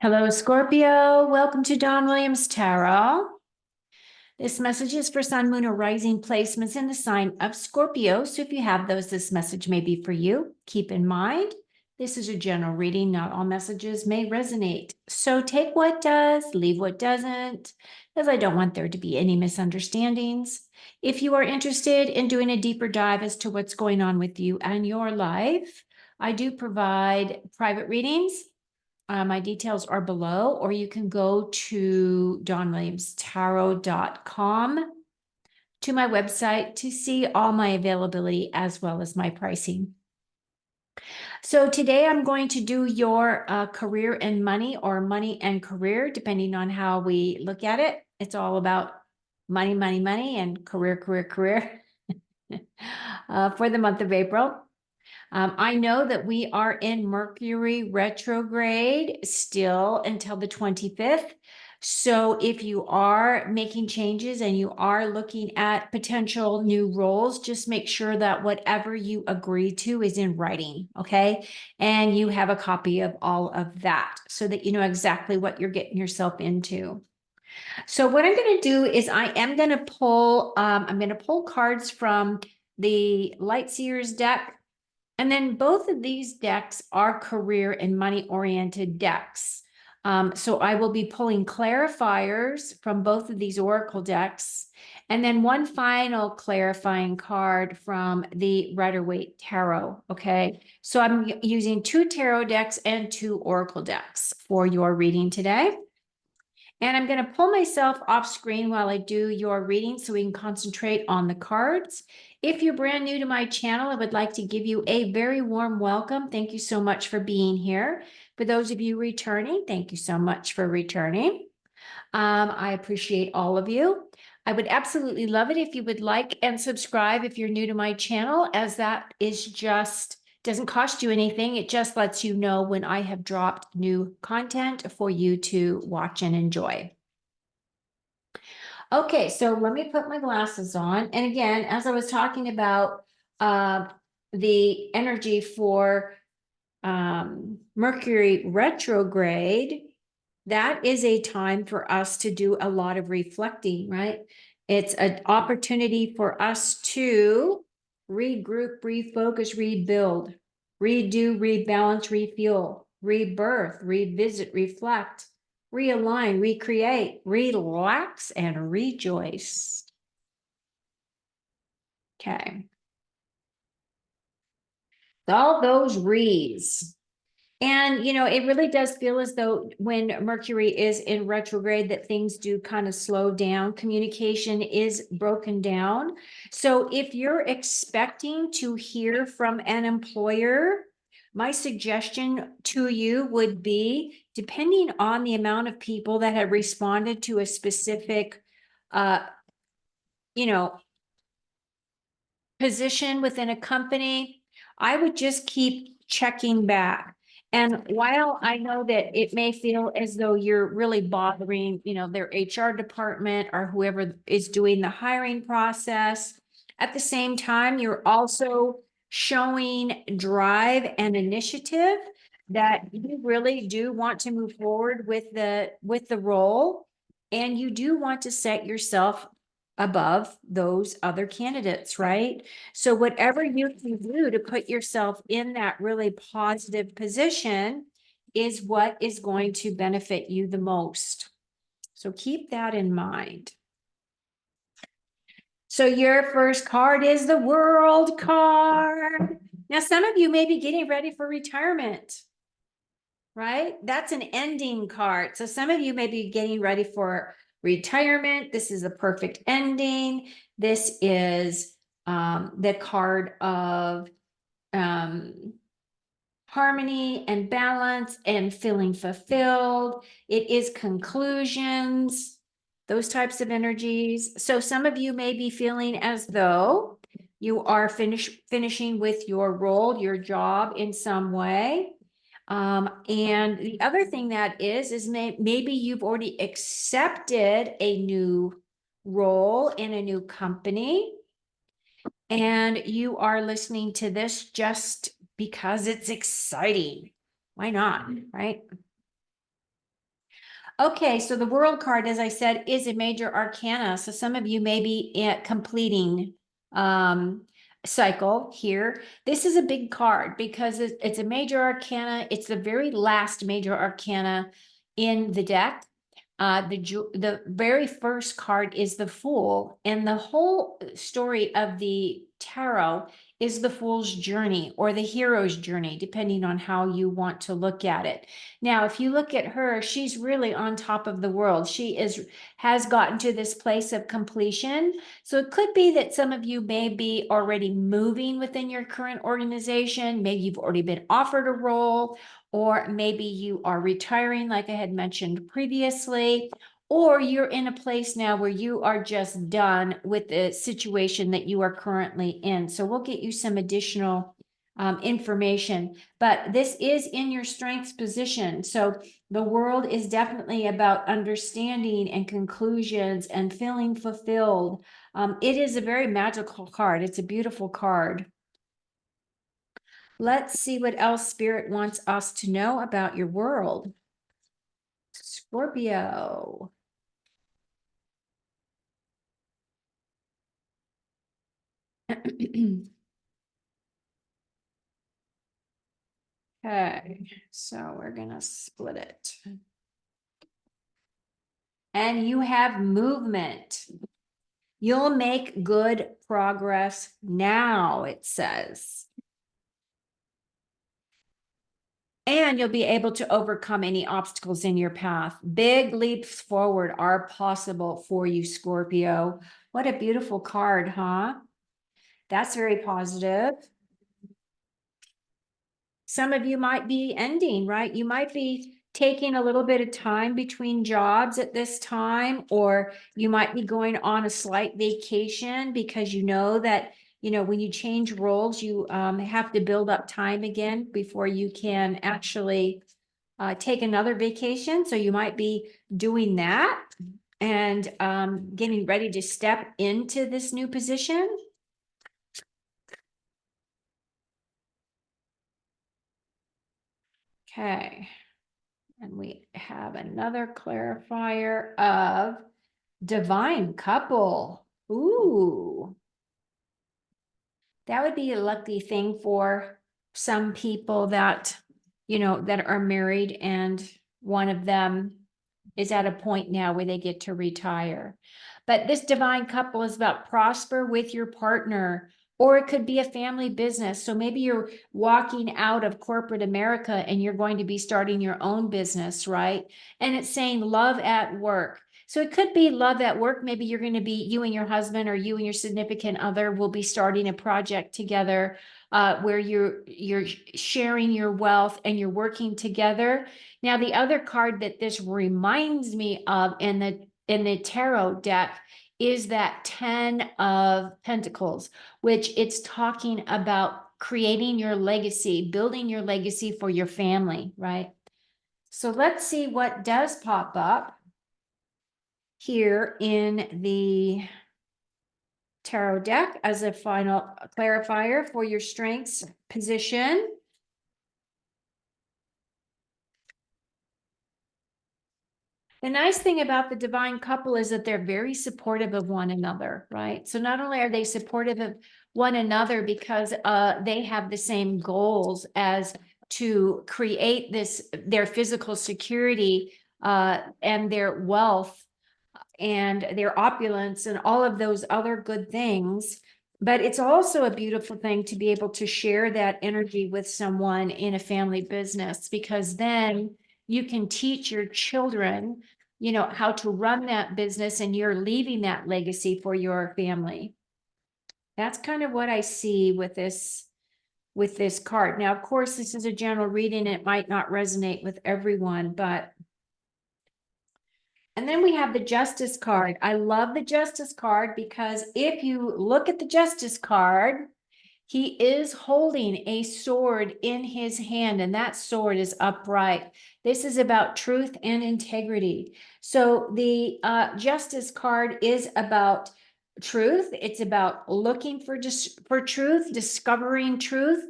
Hello, Scorpio. Welcome to Don Williams Tarot. This message is for Sun, Moon, or Rising placements in the sign of Scorpio. So if you have those, this message may be for you. Keep in mind, this is a general reading. Not all messages may resonate. So take what does, leave what doesn't, as I don't want there to be any misunderstandings. If you are interested in doing a deeper dive as to what's going on with you and your life, I do provide private readings. My details are below, or you can go to donwilliamstarot.com to my website to see all my availability as well as my pricing. So today I'm going to do your career and money, or money and career, depending on how we look at it. It's all about money, money, money, and career, career, career for the month of April. I know that we are in Mercury retrograde still until the 25th. So if you are making changes and you are looking at potential new roles, just make sure that whatever you agree to is in writing, okay? And you have a copy of all of that so that you know exactly what you're getting yourself into. So what I'm going to do is I'm going to pull cards from the Light Seers deck. And then both of these decks are career and money-oriented decks. So I will be pulling clarifiers from both of these oracle decks, and then one final clarifying card from the Rider-Waite Tarot, okay? So I'm using 2 tarot decks and 2 oracle decks for your reading today. And I'm going to pull myself off screen while I do your reading so we can concentrate on the cards. If you're brand new to my channel, I would like to give you a very warm welcome. Thank you so much for being here. For those of you returning, thank you so much for returning. I appreciate all of you. I would absolutely love it if you would like and subscribe if you're new to my channel, as that is just doesn't cost you anything. It just lets you know when I have dropped new content for you to watch and enjoy. Okay, so let me put my glasses on. And again, as I was talking about the energy for Mercury retrograde, that is a time for us to do a lot of reflecting, right? It's an opportunity for us to regroup, refocus, rebuild, redo, rebalance, refuel, rebirth, revisit, reflect, realign, recreate, relax, and rejoice. Okay. All those re's. And, it really does feel as though when Mercury is in retrograde that things do kind of slow down. Communication is broken down. So if you're expecting to hear from an employer, my suggestion to you would be, depending on the amount of people that have responded to a specific, you know, position within a company, I would just keep checking back. And while I know that it may feel as though you're really bothering, their HR department or whoever is doing the hiring process, at the same time, you're also showing drive and initiative that you really do want to move forward with the role, and you do want to set yourself above those other candidates, right? So whatever you can do to put yourself in that really positive position is what is going to benefit you the most. So keep that in mind. So your first card is the World card. Now, some of you may be getting ready for retirement, right? That's an ending card. So some of you may be getting ready for retirement. This is a perfect ending. This is the card of harmony and balance and feeling fulfilled. It is conclusions, those types of energies. So some of you may be feeling as though you are finishing with your role, your job in some way. And the other thing that is maybe you've already accepted a new role in a new company, and you are listening to this just because it's exciting. Why not, right? Okay, so the World card, as I said, is a major arcana. So some of you may be at completing cycle here. This is a big card because it's a major arcana. It's the very last major arcana in the deck. The very first card is the Fool, and the whole story of the tarot is the Fool's journey or the hero's journey, depending on how you want to look at it. Now, if you look at her, she's really on top of the world. She has gotten to this place of completion. So it could be that some of you may be already moving within your current organization. Maybe you've already been offered a role, or maybe you are retiring, like I had mentioned previously, or you're in a place now where you are just done with the situation that you are currently in. So we'll get you some additional information, but this is in your strengths position. So the world is definitely about understanding and conclusions and feeling fulfilled. It is a very magical card. It's a beautiful card. Let's see what else Spirit wants us to know about your world. Scorpio. Okay, so we're gonna split it. And you have movement. You'll make good progress now, it says. And you'll be able to overcome any obstacles in your path. Big leaps forward are possible for you, Scorpio. What a beautiful card, huh? That's very positive. Some of you might be ending, right? You might be taking a little bit of time between jobs at this time, or you might be going on a slight vacation because you know that, when you change roles, you have to build up time again before you can actually take another vacation. So you might be doing that and getting ready to step into this new position. Okay. And we have another clarifier of divine couple. Ooh, that would be a lucky thing for some people that, that are married and one of them is at a point now where they get to retire. But this divine couple is about prosper with your partner, or it could be a family business. So maybe you're walking out of corporate America and you're going to be starting your own business, right? And it's saying love at work. So it could be love at work. Maybe you're going to be, you and your husband or you and your significant other will be starting a project together where you're sharing your wealth and you're working together. Now, the other card that this reminds me of in the tarot deck is that 10 of Pentacles, which it's talking about creating your legacy, building your legacy for your family, right? So let's see what does pop up here in the tarot deck as a final clarifier for your strengths position. The nice thing about the divine couple is that they're very supportive of one another, right? So not only are they supportive of one another because they have the same goals as to create their physical security and their wealth and their opulence and all of those other good things. But it's also a beautiful thing to be able to share that energy with someone in a family business, because then you can teach your children, how to run that business, and you're leaving that legacy for your family. That's kind of what I see with this card. Now, of course, this is a general reading. It might not resonate with everyone, but and then we have the Justice card. I love the Justice card because if you look at the Justice card, he is holding a sword in his hand, and that sword is upright. This is about truth and integrity. So the Justice card is about truth. It's about looking for truth, discovering truth.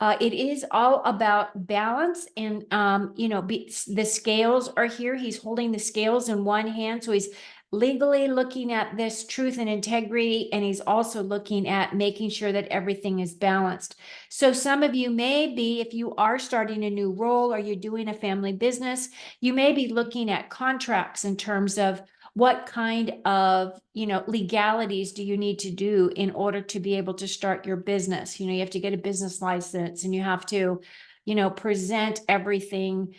It is all about balance, and the scales are here. He's holding the scales in one hand, so he's legally looking at this truth and integrity, and he's also looking at making sure that everything is balanced. So some of you may be, if you are starting a new role or you're doing a family business, you may be looking at contracts in terms of what kind of legalities do you need to do in order to be able to start your business. You have to get a business license, and you have to present everything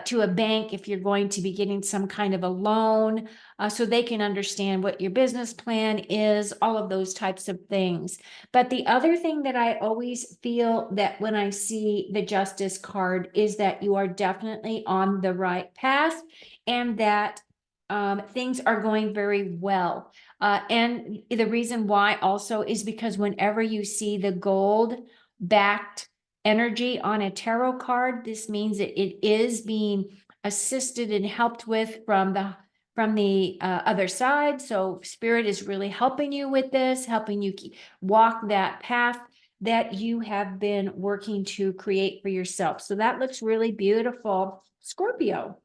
to a bank if you're going to be getting some kind of a loan, so they can understand what your business plan is, all of those types of things. But the other thing that I always feel that when I see the Justice card is that you are definitely on the right path, and that things are going very well. And the reason why also is because whenever you see the gold backed energy on a tarot card, this means that it is being assisted and helped with from the other side. So spirit is really helping you with this, helping you walk that path that you have been working to create for yourself. So that looks really beautiful, Scorpio.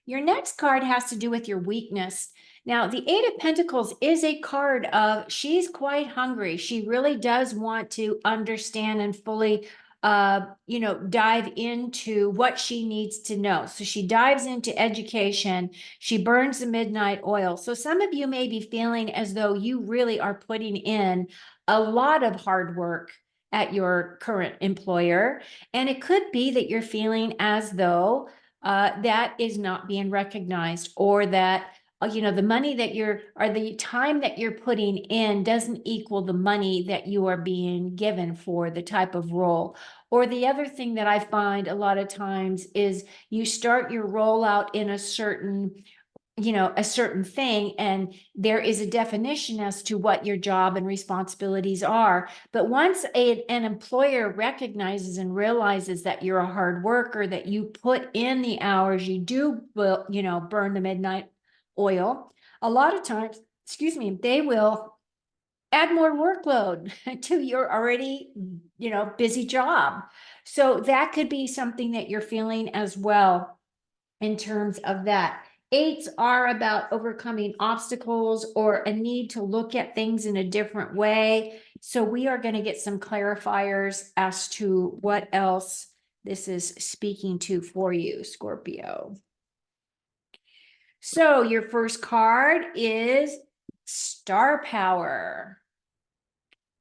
Your next card has to do with your weakness. Now, the Eight of Pentacles is a card of she's quite hungry. She really does want to understand and fully dive into what she needs to know. So she dives into education. She burns the midnight oil. So some of you may be feeling as though you really are putting in a lot of hard work at your current employer. And it could be that you're feeling as though that is not being recognized, or that the money that or the time that you're putting in doesn't equal the money that you are being given for the type of role. Or the other thing that I find a lot of times is you start your rollout in a certain thing, and there is a definition as to what your job and responsibilities are. But once an employer recognizes and realizes that you're a hard worker, that you put in the hours, you do, burn the midnight oil, a lot of times, they will add more workload to your already, busy job. So that could be something that you're feeling as well in terms of that. Eights are about overcoming obstacles or a need to look at things in a different way. So we are going to get some clarifiers as to what else this is speaking to for you, Scorpio. So your first card is Star Power.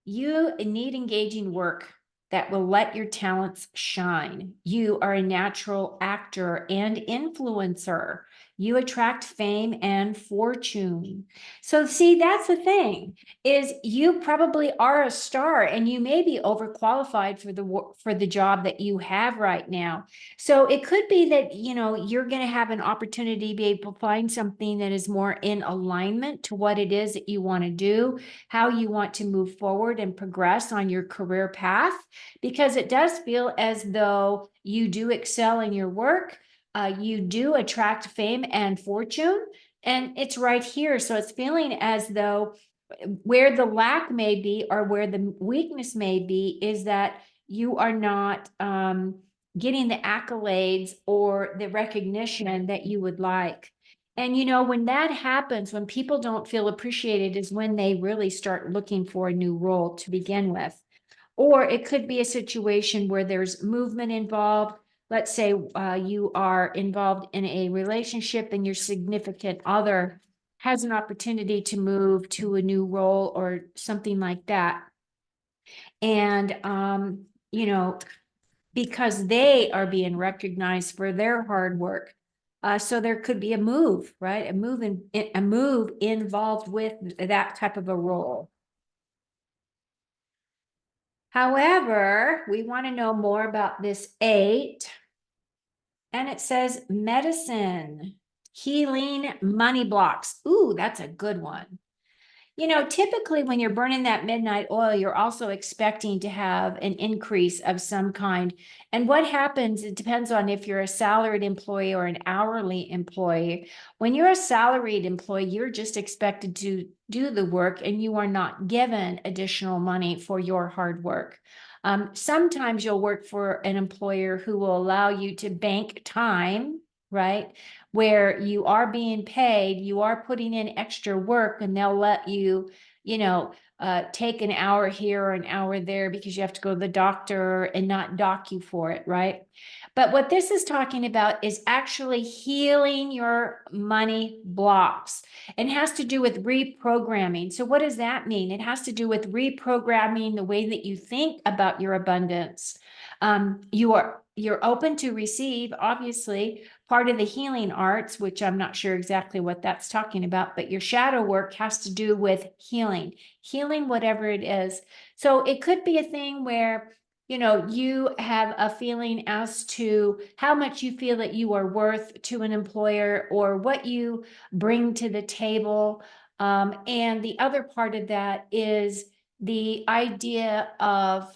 You need engaging work that will let your talents shine. You are a natural actor and influencer. You attract fame and fortune. So see, that's the thing, is you probably are a star, and you may be overqualified for the job that you have right now. So it could be that, you're going to have an opportunity to be able to find something that is more in alignment to what it is that you want to do, how you want to move forward and progress on your career path, because it does feel as though you do excel in your work. You do attract fame and fortune, and it's right here. So it's feeling as though where the lack may be, or where the weakness may be, is that you are not getting the accolades or the recognition that you would like. And when that happens, when people don't feel appreciated, is when they really start looking for a new role to begin with. Or it could be a situation where there's movement involved. Let's say you are involved in a relationship, and your significant other has an opportunity to move to a new role or something like that. And, because they are being recognized for their hard work. So there could be a move, right? A move involved with that type of a role. However, we want to know more about this 8. And it says medicine, healing, money blocks. Ooh, that's a good one. Typically when you're burning that midnight oil, you're also expecting to have an increase of some kind. And what happens, it depends on if you're a salaried employee or an hourly employee. When you're a salaried employee, you're just expected to do the work, and you are not given additional money for your hard work. Sometimes you'll work for an employer who will allow you to bank time, right? Where you are being paid, you are putting in extra work, and they'll let you, take an hour here or an hour there because you have to go to the doctor and not dock you for it, right? But what this is talking about is actually healing your money blocks. It has to do with reprogramming. So what does that mean? It has to do with reprogramming the way that you think about your abundance. You're open to receive, obviously, part of the healing arts, which I'm not sure exactly what that's talking about, but your shadow work has to do with healing whatever it is. So it could be a thing where you have a feeling as to how much you feel that you are worth to an employer or what you bring to the table. And the other part of that is the idea of,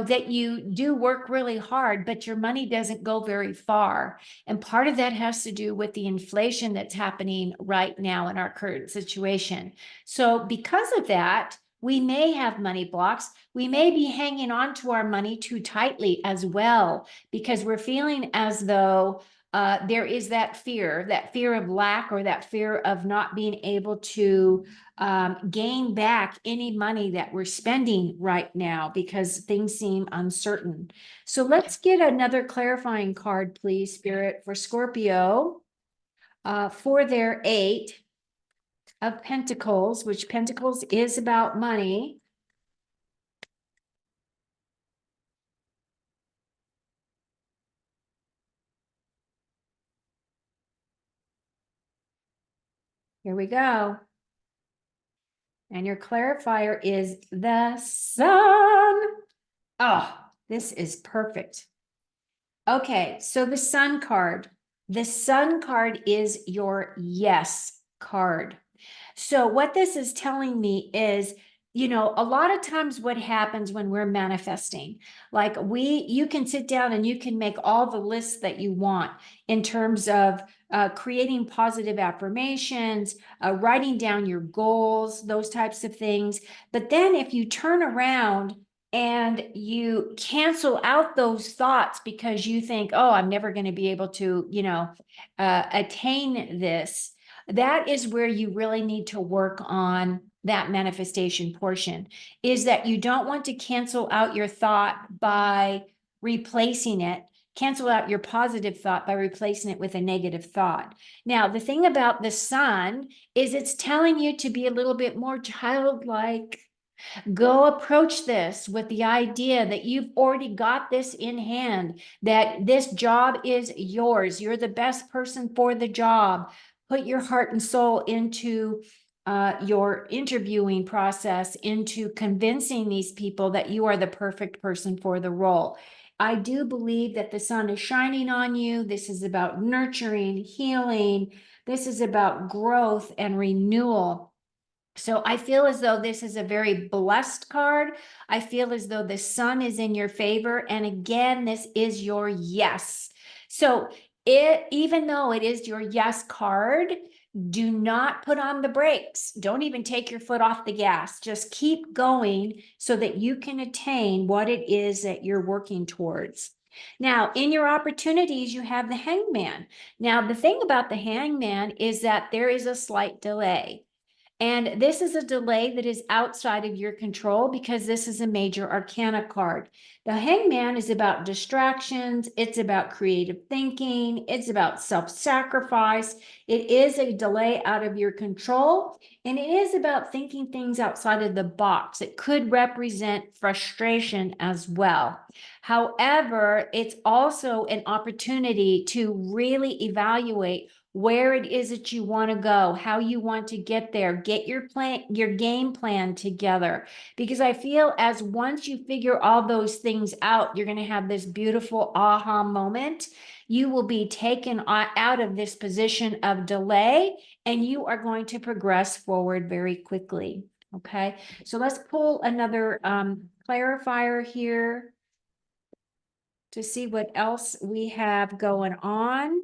that you do work really hard, but your money doesn't go very far. And part of that has to do with the inflation that's happening right now in our current situation. So because of that, we may have money blocks. We may be hanging on to our money too tightly as well, because we're feeling as though there is that fear of lack, or that fear of not being able to gain back any money that we're spending right now because things seem uncertain. So let's get another clarifying card, please, Spirit, for Scorpio, for their 8 of Pentacles, which Pentacles is about money. Here we go. And your clarifier is the Sun. Oh, this is perfect. Okay, so the Sun card. The Sun card is your yes card. So what this is telling me is, a lot of times what happens when we're manifesting, like you can sit down and you can make all the lists that you want in terms of creating positive affirmations, writing down your goals, those types of things. But then if you turn around and you cancel out those thoughts because you think, oh, I'm never going to be able to, attain this, that is where you really need to work on that manifestation portion, is that you don't want to cancel out your thought by replacing it. Cancel out your positive thought by replacing it with a negative thought. Now, the thing about the Sun is it's telling you to be a little bit more childlike. Go approach this with the idea that you've already got this in hand, that this job is yours. You're the best person for the job. Put your heart and soul into your interviewing process, into convincing these people that you are the perfect person for the role. I do believe that the Sun is shining on you. This is about nurturing, healing. This is about growth and renewal. So I feel as though this is a very blessed card. I feel as though the Sun is in your favor. And again, this is your yes. So even though it is your yes card, do not put on the brakes. Don't even take your foot off the gas. Just keep going so that you can attain what it is that you're working towards. Now, in your opportunities, you have the Hangman. Now, the thing about the Hangman is that there is a slight delay. And this is a delay that is outside of your control because this is a major arcana card. The Hangman is about distractions. It's about creative thinking. It's about self-sacrifice. It is a delay out of your control. And it is about thinking things outside of the box. It could represent frustration as well. However, it's also an opportunity to really evaluate where it is that you want to go, how you want to get there, get your game plan together. Because I feel as once you figure all those things out, you're going to have this beautiful aha moment. You will be taken out of this position of delay, and you are going to progress forward very quickly. Okay, so let's pull another clarifier here to see what else we have going on.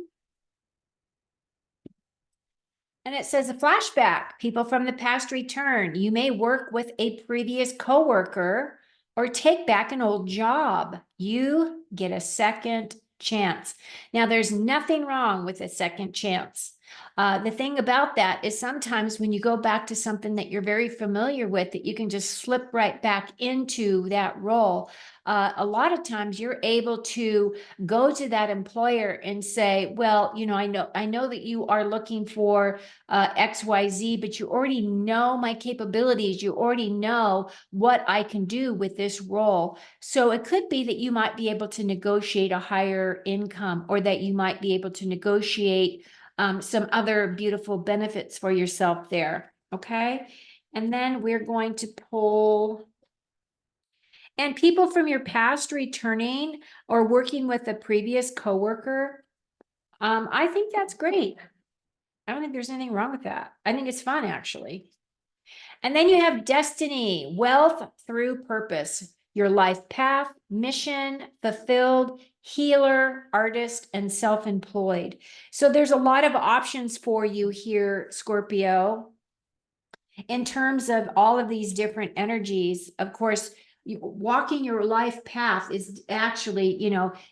And it says a flashback. People from the past return. You may work with a previous coworker or take back an old job. You get a second chance. Now, there's nothing wrong with a second chance. The thing about that is sometimes when you go back to something that you're very familiar with, that you can just slip right back into that role. A lot of times you're able to go to that employer and say, well, I know that you are looking for XYZ, but you already know my capabilities. You already know what I can do with this role. So it could be that you might be able to negotiate a higher income, or that you might be able to negotiate some other beautiful benefits for yourself there. Okay. And then we're going to pull, and people from your past returning or working with a previous coworker. I think that's great. I don't think there's anything wrong with that. I think it's fun, actually. And then you have destiny, wealth through purpose, your life path, mission, fulfilled, healer, artist, and self-employed. So there's a lot of options for you here, Scorpio, in terms of all of these different energies. Of course, walking your life path is actually,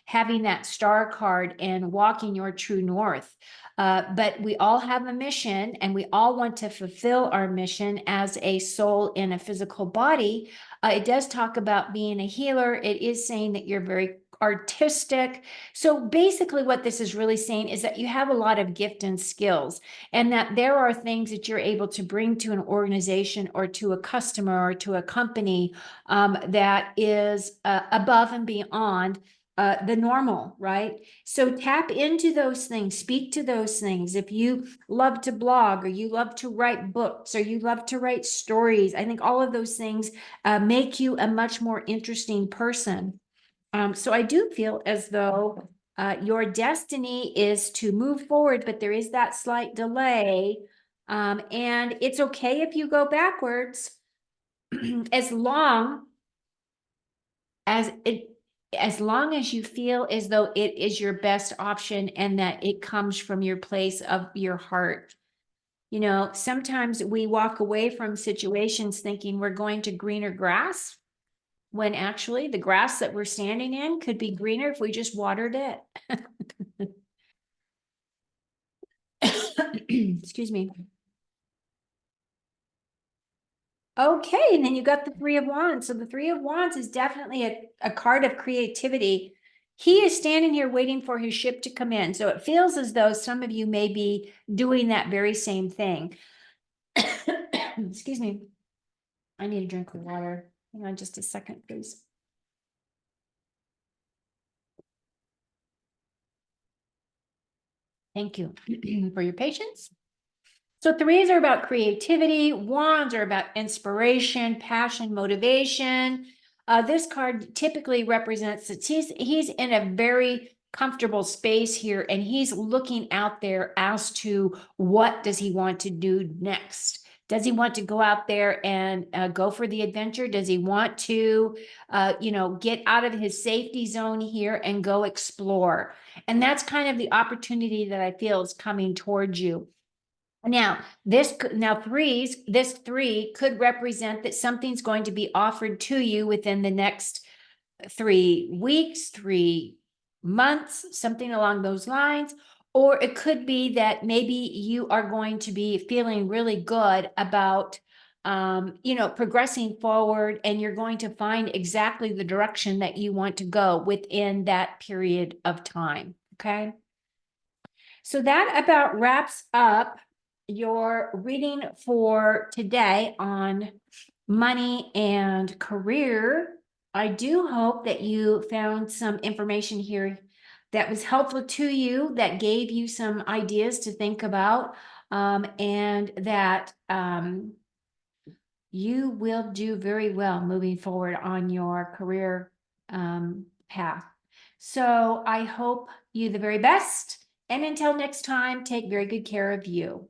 having that star card and walking your true north. But we all have a mission, and we all want to fulfill our mission as a soul in a physical body. It does talk about being a healer. It is saying that you're very artistic. So basically what this is really saying is that you have a lot of gift and skills, and that there are things that you're able to bring to an organization or to a customer or to a company that is above and beyond the normal, right? So tap into those things, speak to those things. If you love to blog, or you love to write books, or you love to write stories, I think all of those things make you a much more interesting person. So I do feel as though your destiny is to move forward, but there is that slight delay. And it's okay if you go backwards, as long as you feel as though it is your best option, and that it comes from your place of your heart. Sometimes we walk away from situations thinking we're going to greener grass, when actually the grass that we're standing in could be greener if we just watered it. Excuse me. Okay, and then you got the Three of Wands. So the Three of Wands is definitely a card of creativity. He is standing here waiting for his ship to come in. So it feels as though some of you may be doing that very same thing. Excuse me. I need a drink of water. Hang on just a second, please. Thank you for your patience. So threes are about creativity. Wands are about inspiration, passion, motivation. This card typically represents that he's in a very comfortable space here, and he's looking out there as to what does he want to do next. Does he want to go out there and go for the adventure? Does he want to, get out of his safety zone here and go explore? And that's kind of the opportunity that I feel is coming towards you. Now, this three could represent that something's going to be offered to you within the next 3 weeks, 3 months, something along those lines. Or it could be that maybe you are going to be feeling really good about, progressing forward, and you're going to find exactly the direction that you want to go within that period of time. Okay. So that about wraps up your reading for today on money and career. I do hope that you found some information here that was helpful to you, that gave you some ideas to think about, and that you will do very well moving forward on your career path. So I hope you the very best. And until next time, take very good care of you.